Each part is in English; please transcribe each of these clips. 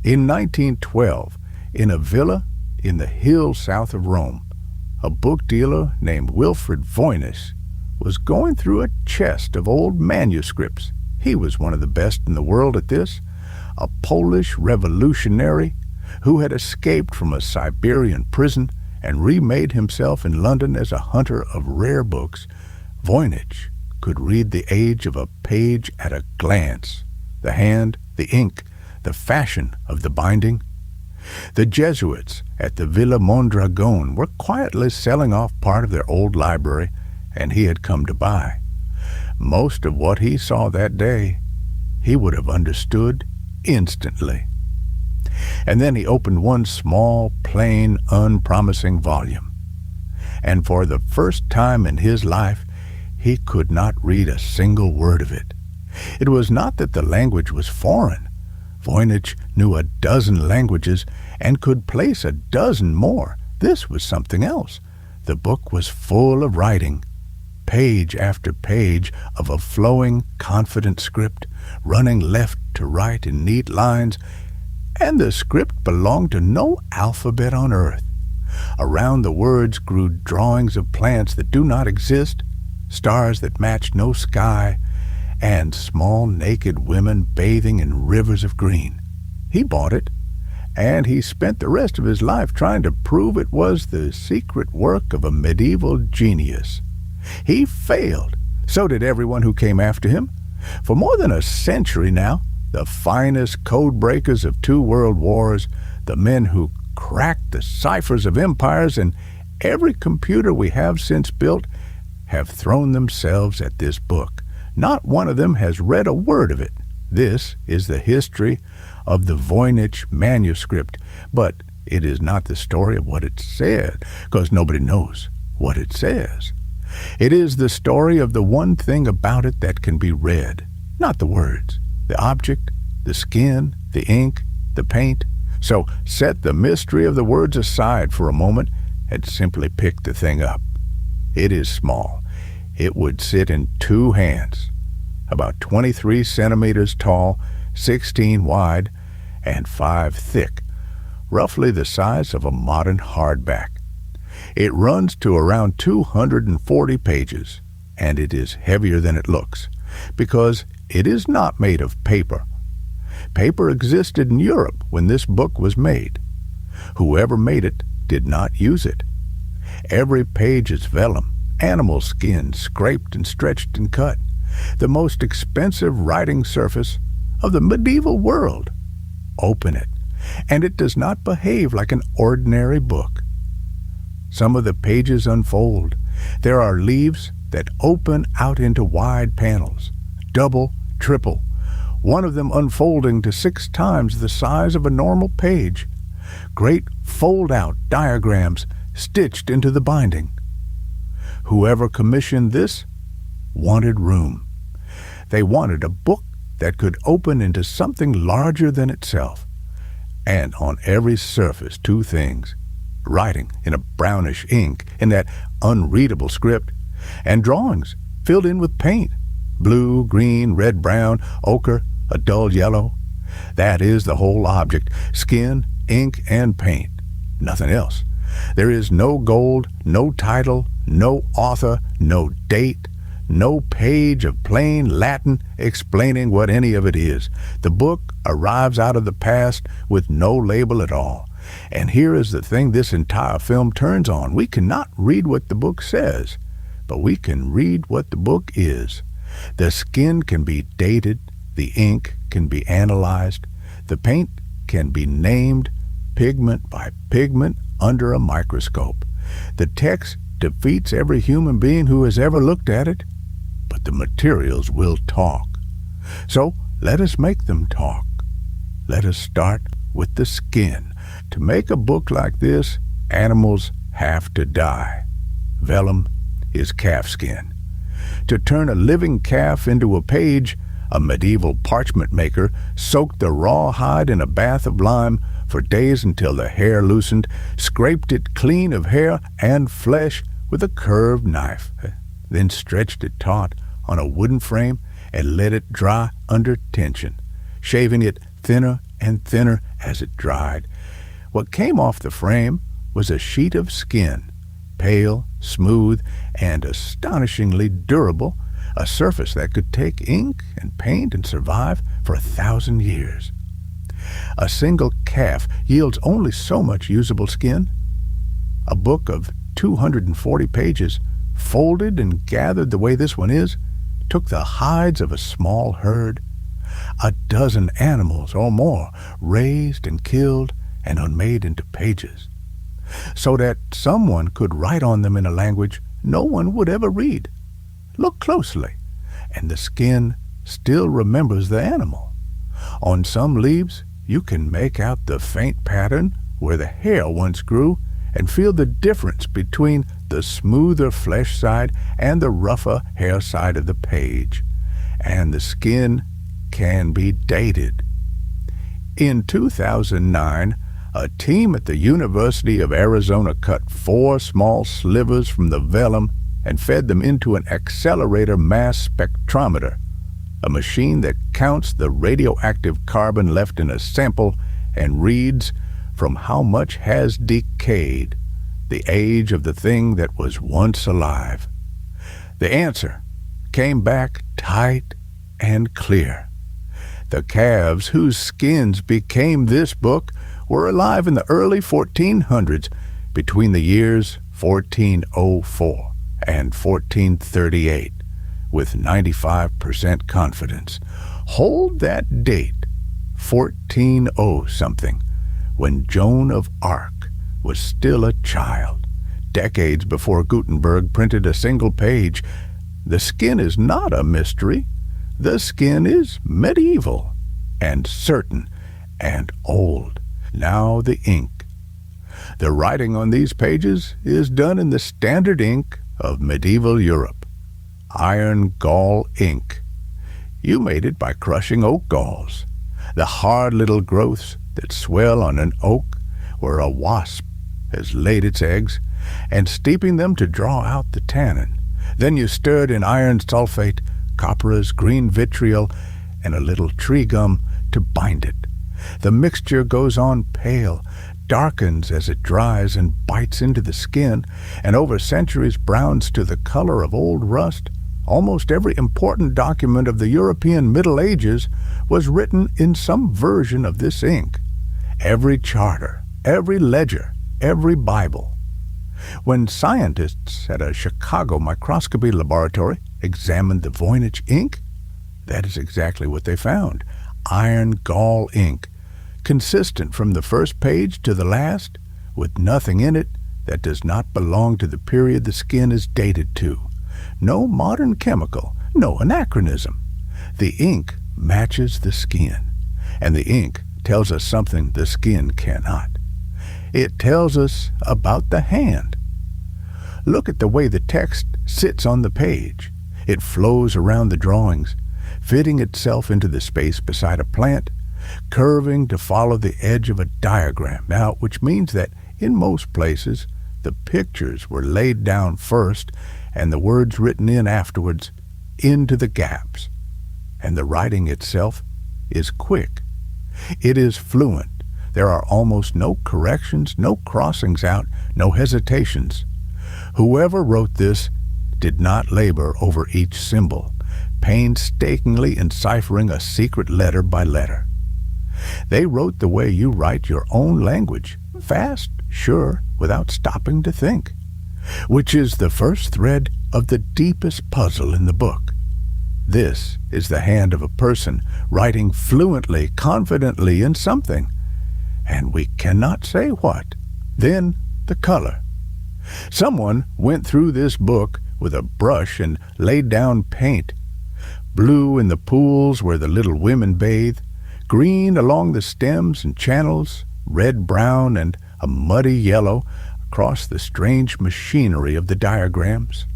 In 1912, in a villa in the hills south of Rome, a book dealer named Wilfred Voynich was going through a chest of old manuscripts. He was one of the best in the world at this, a Polish revolutionary who had escaped from a Siberian prison and remade himself in London as a hunter of rare books. Voynich could read the age of a page at a glance, the hand, the ink, the fashion of the binding. The Jesuits at the Villa Mondragon were quietly selling off part of their old library, and he had come to buy. Most of what he saw that day, he would have understood instantly. And then he opened one small, plain, unpromising volume. And for the first time in his life, he could not read a single word of it. It was not that the language was foreign. Voynich knew a dozen languages and could place a dozen more. This was something else. The book was full of writing, page after page of a flowing, confident script, running left to right in neat lines, and the script belonged to no alphabet on earth. Around the words grew drawings of plants that do not exist, stars that matched no sky, and small naked women bathing in rivers of green. He bought it, and he spent the rest of his life trying to prove it was the secret work of a medieval genius. He failed. So did everyone who came after him. For more than a century now, the finest codebreakers of 2 world wars, the men who cracked the ciphers of empires, and every computer we have since built, have thrown themselves at this book. Not one of them has read a word of it. This is the history of the Voynich Manuscript, but it is not the story of what it said, because nobody knows what it says. It is the story of the one thing about it that can be read, not the words, the object, the skin, the ink, the paint. So set the mystery of the words aside for a moment and simply pick the thing up. It is small. It would sit in 2 hands, about 23 centimeters tall, 16 wide, and 5 thick, roughly the size of a modern hardback. It runs to around 240 pages, and it is heavier than it looks, because it is not made of paper. Paper existed in Europe when this book was made. Whoever made it did not use it. Every page is vellum, animal skin scraped and stretched and cut, the most expensive writing surface of the medieval world. Open it, and it does not behave like an ordinary book. Some of the pages unfold. There are leaves that open out into wide panels, double, triple, one of them unfolding to 6 times the size of a normal page. Great fold-out diagrams stitched into the binding. Whoever commissioned this wanted room. They wanted a book that could open into something larger than itself. And on every surface 2 things: writing in a brownish ink in that unreadable script, and drawings filled in with paint, blue, green, red, brown, ochre, a dull yellow. That is the whole object: skin, ink, and paint. Nothing else. There is no gold, no title, no author, no date, no page of plain Latin explaining what any of it is. The book arrives out of the past with no label at all. And here is the thing this entire film turns on. We cannot read what the book says, but we can read what the book is. The skin can be dated, the ink can be analyzed, the paint can be named pigment by pigment under a microscope. The text defeats every human being who has ever looked at it, but the materials will talk. So let us make them talk. Let us start with the skin. To make a book like this, animals have to die. Vellum is calfskin. To turn a living calf into a page, a medieval parchment maker soaked the raw hide in a bath of lime for days until the hair loosened, scraped it clean of hair and flesh with a curved knife, then stretched it taut on a wooden frame and let it dry under tension, shaving it thinner and thinner as it dried. What came off the frame was a sheet of skin, pale, smooth, and astonishingly durable, a surface that could take ink and paint and survive for 1,000 years. A single calf yields only so much usable skin. A book of 240 pages, folded and gathered the way this one is, took the hides of a small herd, a dozen animals or more, raised and killed and unmade into pages, so that someone could write on them in a language no one would ever read. Look closely, and the skin still remembers the animal. On some leaves, you can make out the faint pattern where the hair once grew and feel the difference between the smoother flesh side and the rougher hair side of the page. And the skin can be dated. In 2009, a team at the University of Arizona cut 4 small slivers from the vellum and fed them into an accelerator mass spectrometer, a machine that counts the radioactive carbon left in a sample and reads from how much has decayed, the age of the thing that was once alive. The answer came back tight and clear. The calves whose skins became this book were alive in the early 1400s, between the years 1404 and 1438, with 95% confidence. Hold that date, 1400-something, when Joan of Arc was still a child, decades before Gutenberg printed a single page. The skin is not a mystery. The skin is medieval and certain and old. Now the ink. The writing on these pages is done in the standard ink of medieval Europe, iron gall ink. You made it by crushing oak galls, the hard little growths that swell on an oak where a wasp has laid its eggs, and steeping them to draw out the tannin. Then you stirred in iron sulfate, copperas, green vitriol, and a little tree gum to bind it. The mixture goes on pale, darkens as it dries and bites into the skin, and over centuries browns to the color of old rust. Almost every important document of the European Middle Ages was written in some version of this ink. Every charter, every ledger, every Bible. When scientists at a Chicago microscopy laboratory examined the Voynich ink, that is exactly what they found. Iron gall ink, consistent from the first page to the last, with nothing in it that does not belong to the period the skin is dated to. No modern chemical, no anachronism. The ink matches the skin, and the ink tells us something the skin cannot. It tells us about the hand. Look at the way the text sits on the page. It flows around the drawings, fitting itself into the space beside a plant, curving to follow the edge of a diagram, now, which means that in most places the pictures were laid down first and the words written in afterwards into the gaps. And the writing itself is quick. It is fluent. There are almost no corrections, no crossings out, no hesitations. Whoever wrote this did not labor over each symbol, painstakingly enciphering a secret letter by letter. They wrote the way you write your own language, fast, sure, without stopping to think, which is the first thread of the deepest puzzle in the book. This is the hand of a person writing fluently, confidently in something, and we cannot say what. Then the color. Someone went through this book with a brush and laid down paint. Blue in the pools where the little women bathe, green along the stems and channels, red-brown and a muddy yellow across the strange machinery of the diagrams.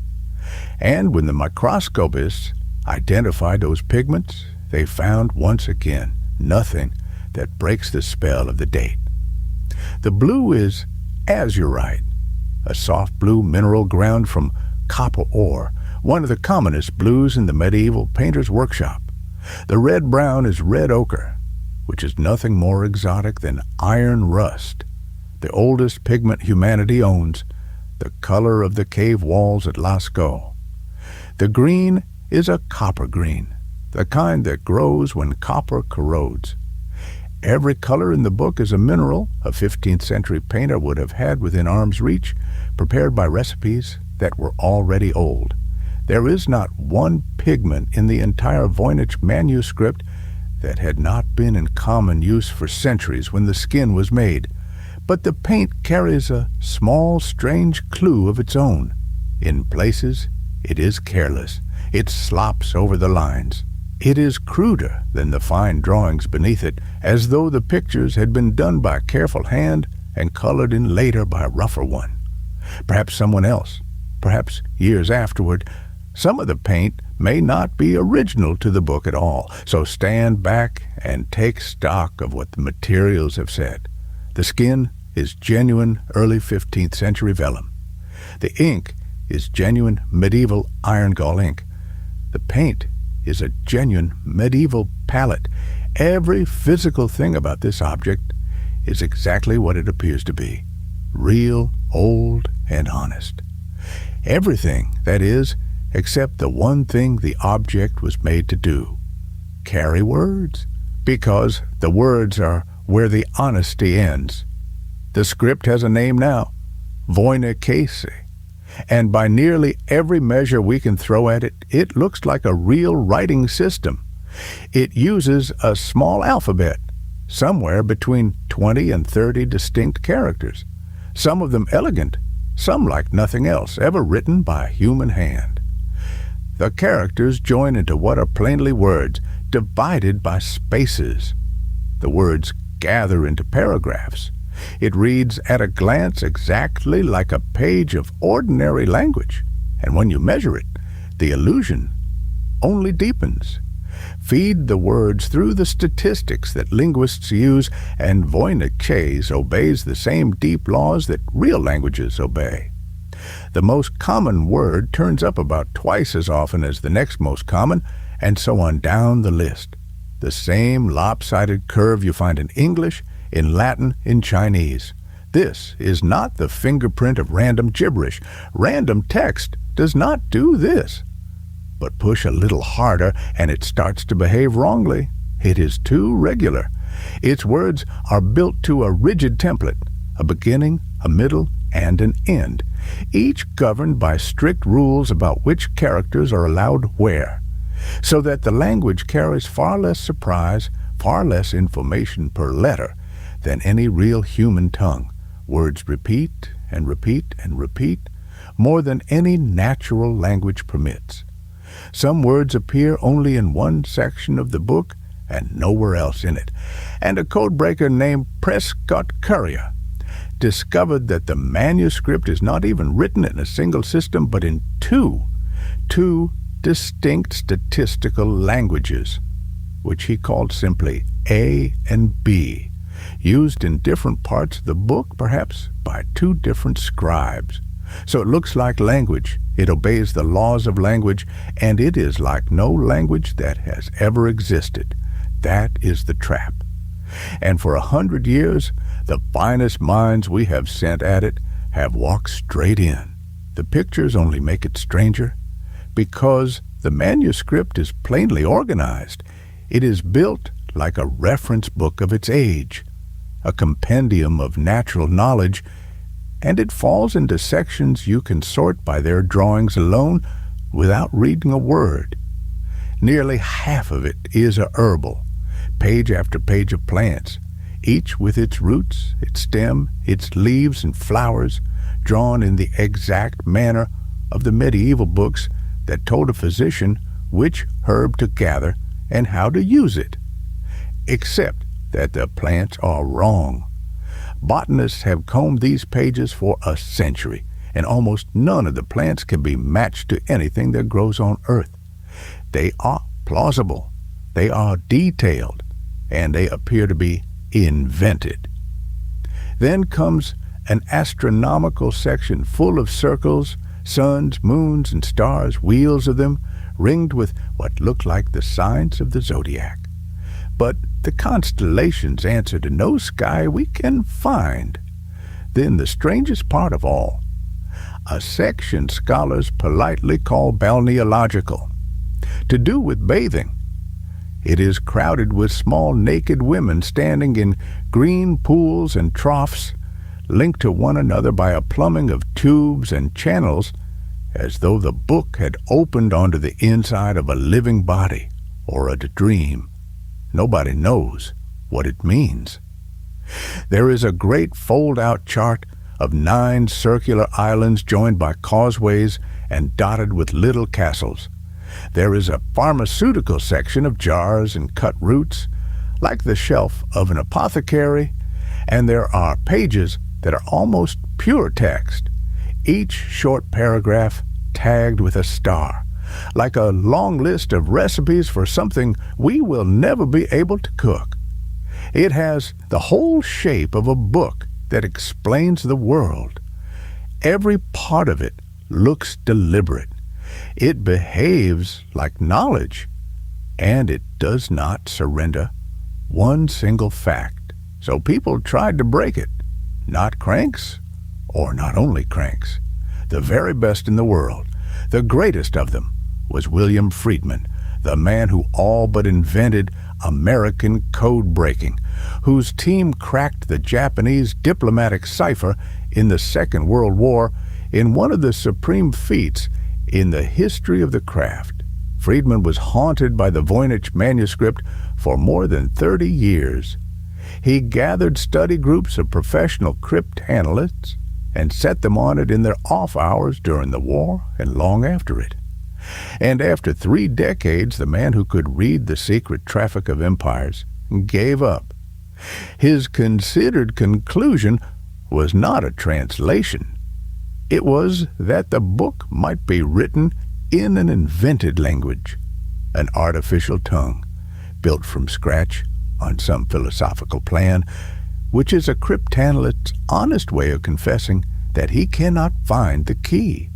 And when the microscopists identified those pigments, they found once again nothing that breaks the spell of the date. The blue is azurite, a soft blue mineral ground from copper ore, one of the commonest blues in the medieval painter's workshop. The red-brown is red ochre, which is nothing more exotic than iron rust, the oldest pigment humanity owns, the color of the cave walls at Lascaux. The green is a copper green, the kind that grows when copper corrodes. Every color in the book is a mineral a 15th century painter would have had within arm's reach, prepared by recipes that were already old. There is not one pigment in the entire Voynich Manuscript that had not been in common use for centuries when the skin was made, but the paint carries a small, strange clue of its own. In places, it is careless. It slops over the lines. It is cruder than the fine drawings beneath it, as though the pictures had been done by a careful hand and colored in later by a rougher one. Perhaps someone else, perhaps years afterward. Some of the paint may not be original to the book at all, so stand back and take stock of what the materials have said. The skin is genuine early 15th century vellum. The ink is genuine medieval iron gall ink. The paint is a genuine medieval palette. Every physical thing about this object is exactly what it appears to be: real, old, and honest. Everything, that is, except the one thing the object was made to do: carry words, because the words are where the honesty ends. The script has a name now: Voynichese, and by nearly every measure we can throw at it, it looks like a real writing system. It uses a small alphabet, somewhere between 20 and 30 distinct characters, some of them elegant, some like nothing else ever written by a human hand. The characters join into what are plainly words, divided by spaces. The words gather into paragraphs. It reads at a glance exactly like a page of ordinary language, and when you measure it, the illusion only deepens. Feed the words through the statistics that linguists use, and Voynichese obeys the same deep laws that real languages obey. The most common word turns up about twice as often as the next most common, and so on down the list. The same lopsided curve you find in English, in Latin, in Chinese. This is not the fingerprint of random gibberish. Random text does not do this. But push a little harder and it starts to behave wrongly. It is too regular. Its words are built to a rigid template, a beginning, a middle, and an end, each governed by strict rules about which characters are allowed where, so that the language carries far less surprise, far less information per letter than any real human tongue. Words repeat and repeat and repeat more than any natural language permits. Some words appear only in one section of the book and nowhere else in it, and a codebreaker named Prescott Currier discovered that the manuscript is not even written in a single system, but in two distinct statistical languages, which he called simply A and B, used in different parts of the book, perhaps by two different scribes. So it looks like language. It obeys the laws of language, and it is like no language that has ever existed. That is the trap. And for 100 years, the finest minds we have sent at it have walked straight in. The pictures only make it stranger, because the manuscript is plainly organized. It is built like a reference book of its age, a compendium of natural knowledge, and it falls into sections you can sort by their drawings alone without reading a word. Nearly half of it is a herbal, page after page of plants, each with its roots, its stem, its leaves and flowers, drawn in the exact manner of the medieval books that told a physician which herb to gather and how to use it. Except that the plants are wrong. Botanists have combed these pages for a century, and almost none of the plants can be matched to anything that grows on Earth. They are plausible, they are detailed, and they appear to be invented. Then comes an astronomical section full of circles, suns, moons, and stars, wheels of them, ringed with what look like the signs of the zodiac. But The constellations answer to no sky we can find. Then the strangest part of all, a section scholars politely call balneological, to do with bathing. It is crowded with small naked women standing in green pools and troughs, linked to one another by a plumbing of tubes and channels, as though the book had opened onto the inside of a living body or a dream. Nobody knows what it means. There is a great fold-out chart of 9 circular islands joined by causeways and dotted with little castles. There is a pharmaceutical section of jars and cut roots, like the shelf of an apothecary, and there are pages that are almost pure text, each short paragraph tagged with a star, like a long list of recipes for something we will never be able to cook. It has the whole shape of a book that explains the world. Every part of it looks deliberate. It behaves like knowledge, and it does not surrender one single fact. So people tried to break it. Not cranks, or not only cranks. The very best in the world, the greatest of them, was William Friedman, the man who all but invented American code breaking, whose team cracked the Japanese diplomatic cipher in the Second World War in one of the supreme feats in the history of the craft. Friedman was haunted by the Voynich Manuscript for more than 30 years. He gathered study groups of professional crypt analysts and set them on it in their off hours during the war and long after it. And after 3 decades, the man who could read the secret traffic of empires gave up. His considered conclusion was not a translation. It was that the book might be written in an invented language, an artificial tongue, built from scratch on some philosophical plan, which is a cryptanalyst's honest way of confessing that he cannot find the key.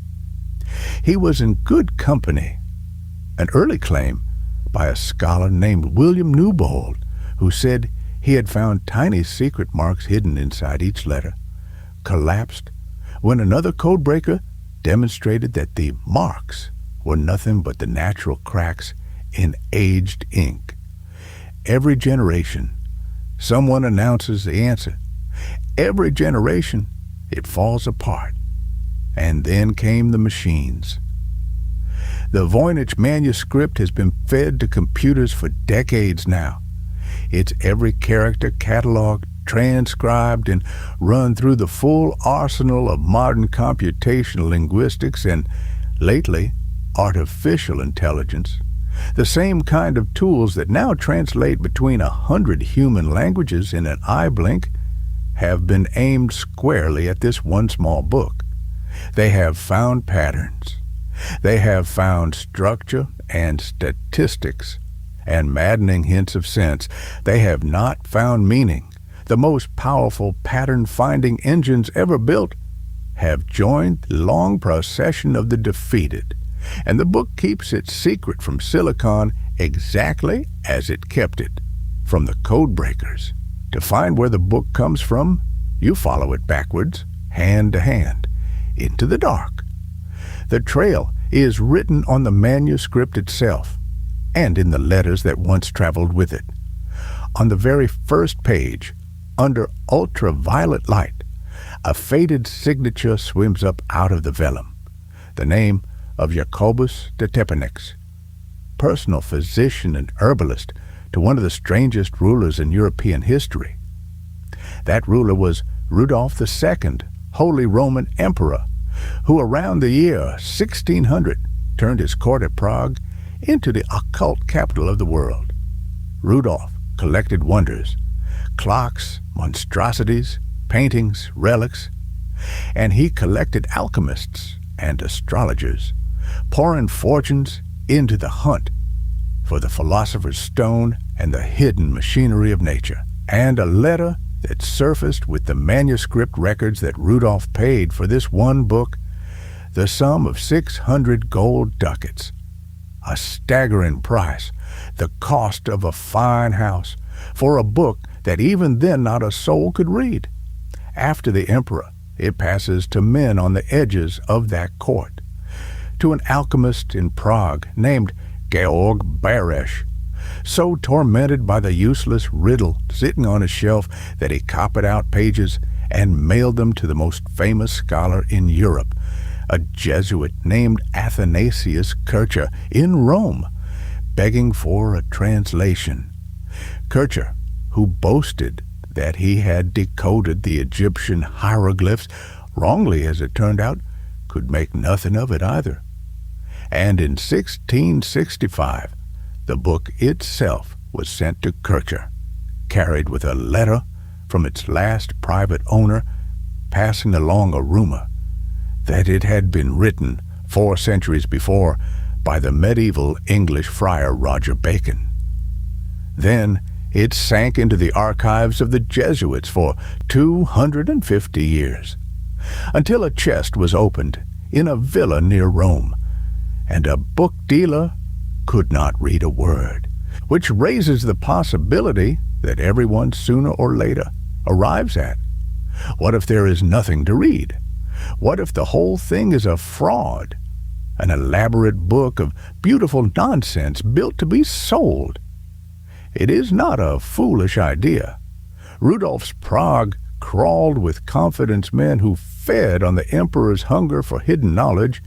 He was in good company, an early claim by a scholar named William Newbold, who said he had found tiny secret marks hidden inside each letter, collapsed when another codebreaker demonstrated that the marks were nothing but the natural cracks in aged ink. Every generation, someone announces the answer. Every generation, it falls apart. And then came the machines. The Voynich Manuscript has been fed to computers for decades now. Its every character cataloged, transcribed, and run through the full arsenal of modern computational linguistics and, lately, artificial intelligence. The same kind of tools that now translate between 100 human languages in an eye blink have been aimed squarely at this one small book. They have found patterns. They have found structure and statistics and maddening hints of sense. They have not found meaning. The most powerful pattern-finding engines ever built have joined the long procession of the defeated, and the book keeps its secret from Silicon exactly as it kept it from the codebreakers. To find where the book comes from, you follow it backwards, hand to hand, into the dark. The trail is written on the manuscript itself and in the letters that once traveled with it. On the very first page, under ultraviolet light, a faded signature swims up out of the vellum, the name of Jacobus de Tepenix, personal physician and herbalist to one of the strangest rulers in European history. That ruler was Rudolf II, Holy Roman Emperor, who around the year 1600 turned his court at Prague into the occult capital of the world. Rudolf collected wonders, clocks, monstrosities, paintings, relics, and he collected alchemists and astrologers, pouring fortunes into the hunt for the philosopher's stone and the hidden machinery of nature. And a letter that surfaced with the manuscript records that Rudolf paid for this one book, the sum of 600 gold ducats, a staggering price, the cost of a fine house, for a book that even then not a soul could read. After the emperor, it passes to men on the edges of that court, to an alchemist in Prague named Georg Baresch, so tormented by the useless riddle sitting on a shelf that he copied out pages and mailed them to the most famous scholar in Europe, a Jesuit named Athanasius Kircher in Rome, begging for a translation. Kircher, who boasted that he had decoded the Egyptian hieroglyphs, wrongly as it turned out, could make nothing of it either. And in 1665, the book itself was sent to Kircher, carried with a letter from its last private owner, passing along a rumor that it had been written 4 centuries before by the medieval English friar Roger Bacon. Then it sank into the archives of the Jesuits for 250 years, until a chest was opened in a villa near Rome, and a book dealer could not read a word, which raises the possibility that everyone sooner or later arrives at. What if there is nothing to read? What if the whole thing is a fraud, an elaborate book of beautiful nonsense built to be sold? It is not a foolish idea. Rudolph's Prague crawled with confidence men who fed on the emperor's hunger for hidden knowledge,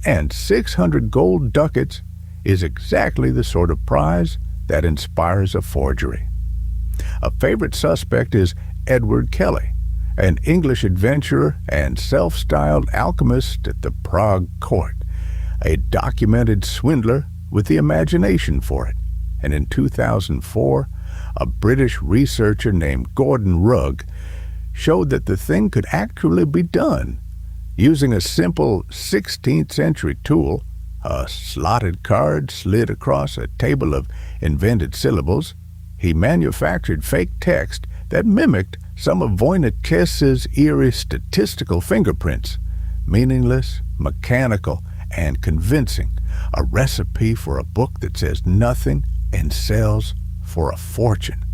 and 600 gold ducats is exactly the sort of prize that inspires a forgery. A favorite suspect is Edward Kelly, an English adventurer and self-styled alchemist at the Prague court, a documented swindler with the imagination for it. And in 2004, a British researcher named Gordon Rugg showed that the thing could actually be done using a simple 16th century tool, a slotted card slid across a table of invented syllables. He manufactured fake text that mimicked some of Voynichese's eerie statistical fingerprints, meaningless, mechanical, and convincing, a recipe for a book that says nothing and sells for a fortune.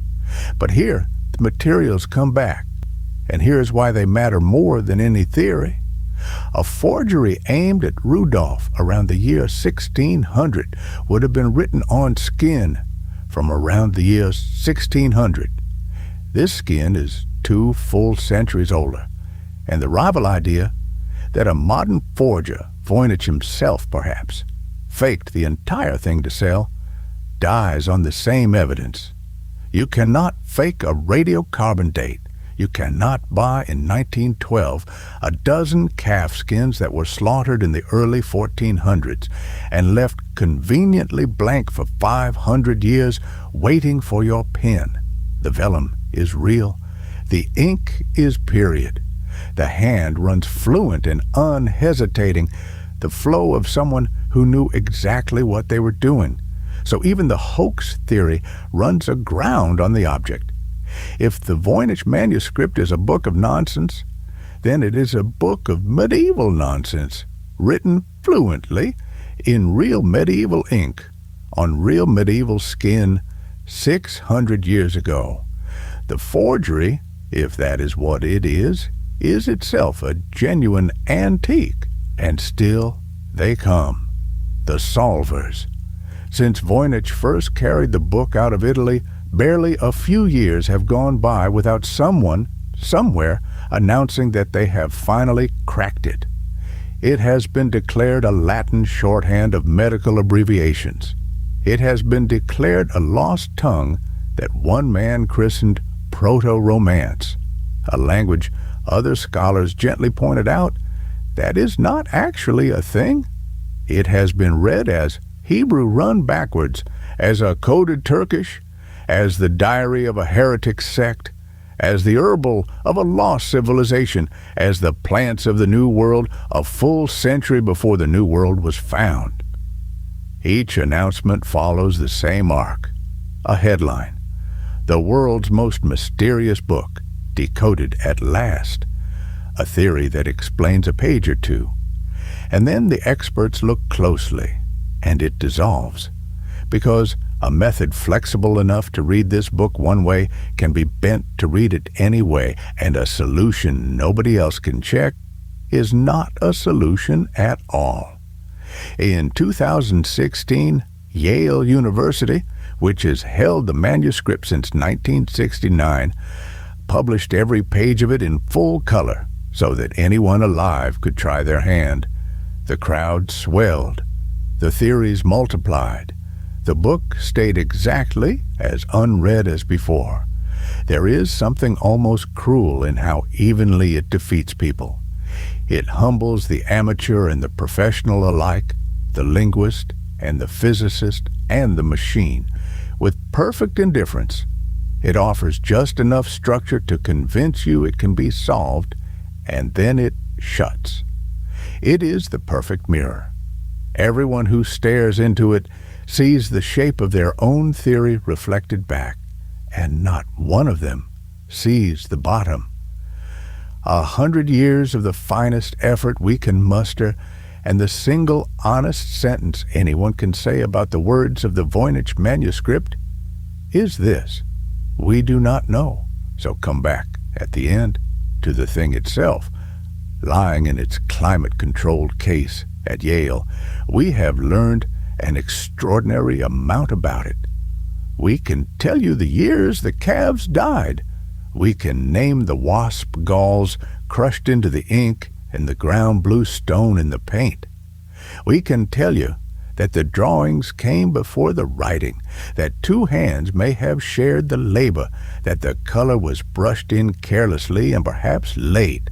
But here, the materials come back, and here's why they matter more than any theory. A forgery aimed at Rudolph around the year 1600 would have been written on skin from around the year 1600. This skin is 2 full centuries older, and the rival idea that a modern forger, Voynich himself perhaps, faked the entire thing to sell, dies on the same evidence. You cannot fake a radiocarbon date. You cannot buy in 1912 a dozen calfskins that were slaughtered in the early 1400s and left conveniently blank for 500 years waiting for your pen. The vellum is real. The ink is period. The hand runs fluent and unhesitating, the flow of someone who knew exactly what they were doing. So even the hoax theory runs aground on the object. If the Voynich Manuscript is a book of nonsense, then it is a book of medieval nonsense, written fluently in real medieval ink, on real medieval skin 600 years ago. The forgery, if that is what it is itself a genuine antique, and still they come, the solvers. Since Voynich first carried the book out of Italy, barely a few years have gone by without someone, somewhere, announcing that they have finally cracked it. It has been declared a Latin shorthand of medical abbreviations. It has been declared a lost tongue that one man christened Proto-Romance, a language other scholars gently pointed out that is not actually a thing. It has been read as Hebrew run backwards, as a coded Turkish, as the diary of a heretic sect, as the herbal of a lost civilization, as the plants of the New World a full century before the New World was found. Each announcement follows the same arc. A headline: the world's most mysterious book, decoded at last. A theory that explains a page or two. And then the experts look closely, and it dissolves, because A method flexible enough to read this book one way can be bent to read it any way, and a solution nobody else can check is not a solution at all. In 2016, Yale University, which has held the manuscript since 1969, published every page of it in full color so that anyone alive could try their hand. The crowd swelled. The theories multiplied. The book stayed exactly as unread as before. There is something almost cruel in how evenly it defeats people. It humbles the amateur and the professional alike, the linguist and the physicist and the machine, with perfect indifference. It offers just enough structure to convince you it can be solved, and then it shuts. It is the perfect mirror. Everyone who stares into it sees the shape of their own theory reflected back, and not one of them sees the bottom. 100 years of the finest effort we can muster, and the single honest sentence anyone can say about the words of the Voynich Manuscript is this: we do not know. So come back at the end to the thing itself. Lying in its climate-controlled case at Yale, we have learned an extraordinary amount about it. We can tell you the years the calves died. We can name the wasp galls crushed into the ink and the ground blue stone in the paint. We can tell you that the drawings came before the writing, that two hands may have shared the labor, that the color was brushed in carelessly and perhaps late.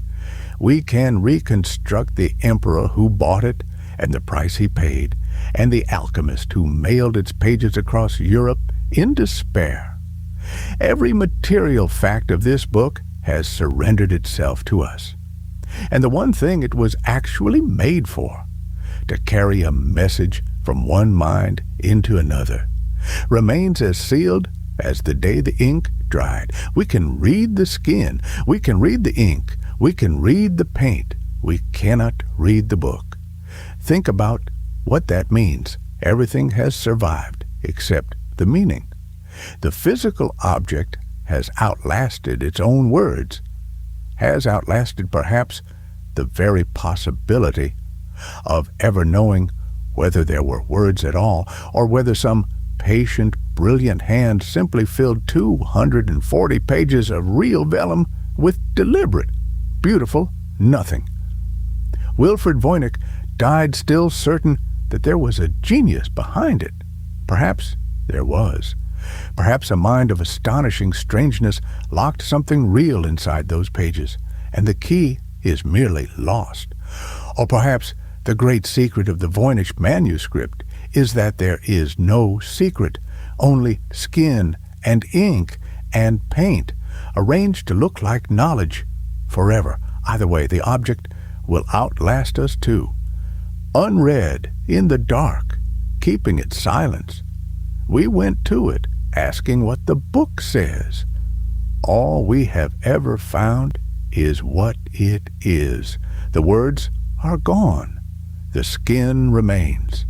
We can reconstruct the emperor who bought it and the price he paid, and the alchemist who mailed its pages across Europe in despair. Every material fact of this book has surrendered itself to us. And the one thing it was actually made for, to carry a message from one mind into another, remains as sealed as the day the ink dried. We can read the skin, we can read the ink, we can read the paint. We cannot read the book. Think about what that means. Everything has survived except the meaning. The physical object has outlasted its own words, has outlasted perhaps the very possibility of ever knowing whether there were words at all, or whether some patient, brilliant hand simply filled 240 pages of real vellum with deliberate, beautiful nothing. Wilfred Voynich died still certain that there was a genius behind it. Perhaps there was. Perhaps a mind of astonishing strangeness locked something real inside those pages, and the key is merely lost. Or perhaps the great secret of the Voynich Manuscript is that there is no secret, only skin and ink and paint, arranged to look like knowledge forever. Either way, the object will outlast us too. Unread, in the dark, keeping its silence, we went to it, asking what the book says. All we have ever found is what it is. The words are gone. The skin remains.